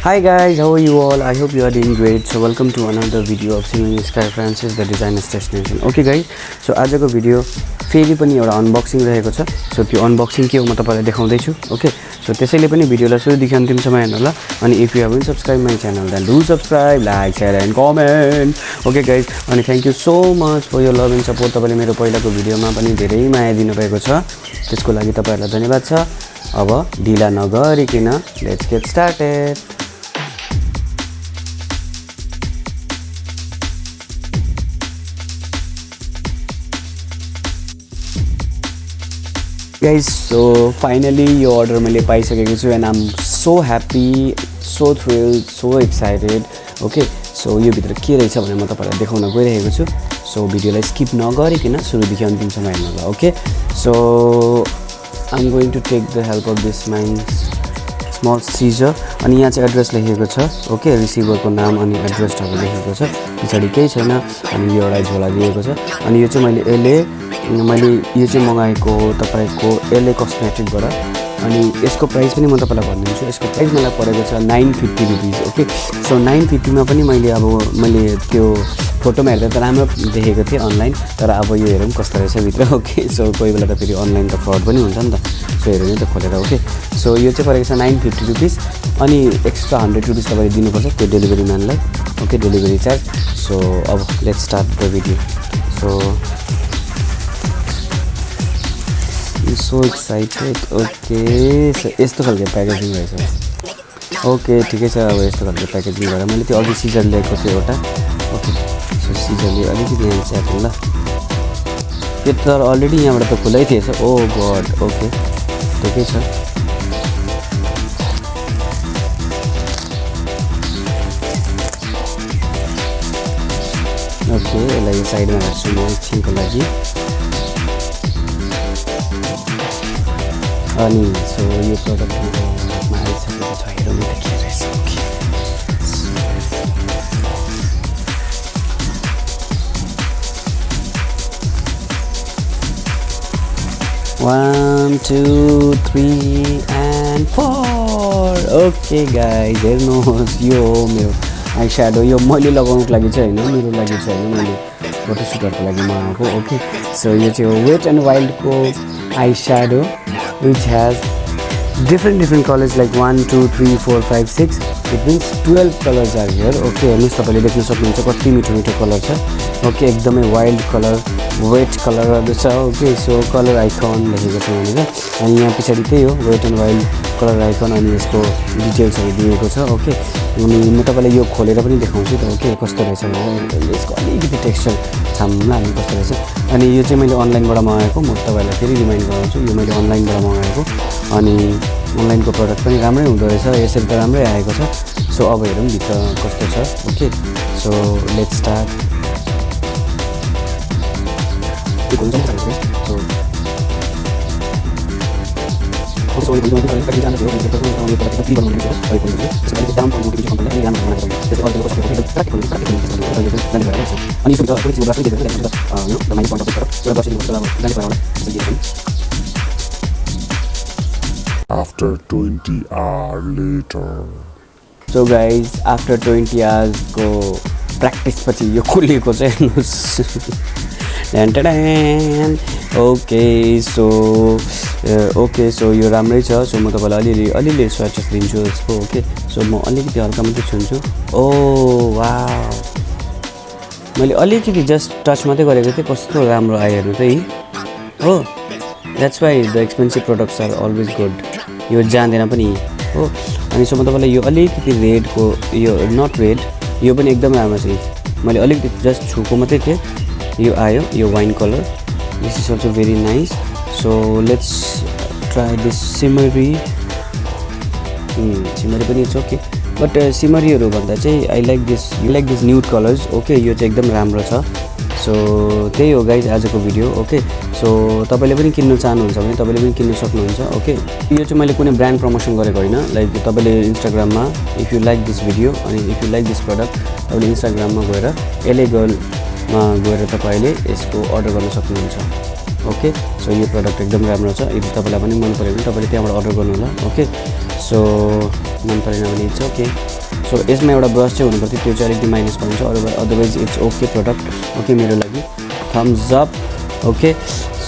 Hi guys, how are you all? I hope you are doing great. So welcome to another video of Singing Sky Francis, the designer's destination. Okay guys, so आजको video फेरि पनि एउटा unboxing रहेको छ. So त्यो unboxing के हो म तपाईलाई देखाउँदै छु. ओके, सो त्यसैले पनि भिडियोलाई सुरुदेखि अन्तिमसम्म हेर्नु होला. अनि if you haven't subscribed my channel then do subscribe, like, share and comment. Okay guys, अनि thank you so much for your love and support. तपाईले मेरो पहिलाको भिडियोमा पनि धेरै माया दिनुभएको छ. त्यसको लागि तपाईहरुलाई धन्यवाद छ. अब ढिला नगरिकिन let's get started. Guys, so finally your order मैले पाइसकेको छु and I'm so happy, so thrilled, so excited. Okay, so यो भित्र के रहेछ भने म तपाईलाई देखाउन गइरहेको छु. So भिडियोलाई स्किप नगरिकिन सुरुदेखि अन्तिमसम्म हेर्नु होला. Okay, so I'm going to take the help of this my small scissor. अनि यहाँ चाहिँ एड्रेस लेखेको छ. ओके, रिसिभरको नाम अनि एड्रेसहरु लेखेको छ. पछाडी केही छैन अनि यो एउटा झोला दिएको छ. अनि यो चाहिँ मैले यो चाहिँ मगाएको तपाईको एलए कस्मेटिकबाट. अनि यसको प्राइस पनि म तपाईलाई भन्दिन्छु. यसको प्राइस मलाई परेको छ 950 रुपैयाँ. ओके, सो 950 मा पनि मैले त्यो फोटोमा हेर्दा त राम्रो देखेको थिए अनलाइन, तर अब यो हेरौँ कस्तो रहेछ भित्र. ओके, सो कोही बेला त फेरि अनलाइन त फ्रड पनि हुन्छ नि त. सो हेरौँ नि त खोलेर. ओके, सो यो चाहिँ परेको छ 950 रुपैयाँ. अनि एक्स्ट्रा 100 रुपैयाँ तपाईले दिनुपर्छ त्यो डेलिभरी म्यानलाई. Okay, delivery charge. सो अब let's start the video. So excited. Okay, so यस्तो खालको प्याकेजिङ रहेछ. ओके, ठिकै छ. अब यस्तो खालको प्याकेजिङ गरेर मैले त्यो अघि सिजर ल्याएको थिएँ एउटा. ओके, सो सिजरले अलिकति यहाँ च्याप ल. यो त अलरेडी यहाँबाट त खुलै थिएछ. ओ गॉड. ओके, ठिकै छ. ओके, यसलाई साइडमा राख्छु म एकछिनको लागि. अनि सो यो प्रोडक्टमा आइसकेको छ. हेरौँ न के रहेछ. Okay, 1 2 3 and 4. ओके गाइज, हेर्नुहोस् यो मेरो आई स्याडो. यो मैले लगाउनुको लागि चाहिँ हैन, मेरो लागि चाहिँ हैन, मैले फोटोसुटहरुको लागि मगाएको. ओके, सो यो चाहिँ हो वेट एन्ड वाइल्डको eyeshadow which has different colors like 1 2 3 4 5 6. It means 12 colors are here. Okay, हेर्नुस् तपाईले देख्न सक्नुहुन्छ कति मिठो कलर छ. ओके, एकदमै वाइल्ड कलर, वेट कलरहरु छ. ओके, सो कलर आइकन लेखेको छ यहाँनिर. अनि यहाँ पछाडी त्यही हो वेट एन्ड वाइल्ड कलर आइकन. अनि यसको डिटेल्सहरु दिएको छ. ओके, अनि म तपाईलाई यो खोलेर पनि देखाउँछु त. ओके, कस्तो रहेछ भनेर. यसको अलिकति टेक्सचर छाम्ला अनि कस्तो रहेछ. अनि यो चाहिँ मैले अनलाइनबाट मगाएको. म तपाईलाई फेरि रिमाइन्ड गराउँछु, यो मैले अनलाइनबाट मगाएको. अनि अनलाइनको प्रोडक्ट पनि राम्रै हुँदो रहेछ. यसरी त राम्रै आएको छ. सो अब हेरौँ भित्र कस्तो छ. Okay, so let's start. After 20 hours later. So guys, after 20 hours को प्र्याक्टिस पछि यो खुलेको चाहिँ हेर्नुस्. ओके, सो यो राम्रै छ. सो म तपाईलाई अलिअलि स्वाचेस दिन्छु यसको. ओके, सो म अलिकति हल्का मात्रै छुन्छु. ओ वाउ, मैले अलिकति जस्ट टच मात्रै गरेको थिएँ. कस्तो राम्रो आयो हेर्नु त. हो, that's why the expensive products are always good. यो जान्दैन पनि हो. अनि सो म तपाईलाई यो अलिकति रेडको, यो नट रेड, यो पनि एकदम राम्रो छ. मैले अलिकति जस्ट छुको मात्रै थिएँ. यो आयो, यो wine colour. This is also very nice. So let's try this Simri. Simri पनि इट्स ओके, बट सिमरीहरू भन्दा चाहिँ I like this nude colours. Okay, यो चाहिँ एकदम राम्रो छ. सो त्यही हो गाइज आजको भिडियो. ओके, सो तपाईले पनि किन्न चाहनुहुन्छ भने तपाईले पनि किन्न सक्नुहुन्छ. ओके, यो चाहिँ मैले कुनै ब्रान्ड प्रमोसन गरेको होइन. लाइक तपाईले इन्स्टाग्राममा if you like this video अनि if you like this product तपाईले इन्स्टाग्राममा गएर Lagirl-मा गएर तपाईले यसको अर्डर गर्न सक्नुहुन्छ. ओके, सो यो प्रडक्ट एकदम राम्रो छ. यदि तपाईलाई पनि मन पर्यो भने तपाईले त्यहाँबाट अर्डर गर्नु होला. ओके, सो मन परेन भने इट्स ओके। सो यसमा एउटा ब्रस चाहिँ हुनुपर्थ्यो, त्यो चाहिँ अलिकति माइनस पोइन्ट छ, otherwise it's okay product. Okay मेरो लागि थम्स अप। ओके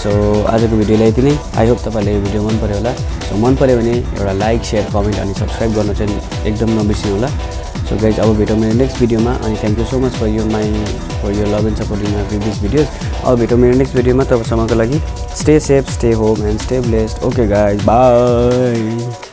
सो आजको भिडियोलाई यति नै। आई होप तपाईँलाई यो भिडियो मन पऱ्यो होला। सो मन पऱ्यो भने एउटा लाइक सेयर कमेन्ट अनि सब्सक्राइब गर्न चाहिँ एकदम नबिर्सिनु होला। सो गाइज अब भेटौँ मेरो नेक्स्ट भिडियोमा। अनि thank you so much for your love and support in my previous videos। अब भेटौँ मेरो नेक्स्ट भिडियोमा। तबसम्मको लागि stay safe, stay home and stay blessed. Okay guys by.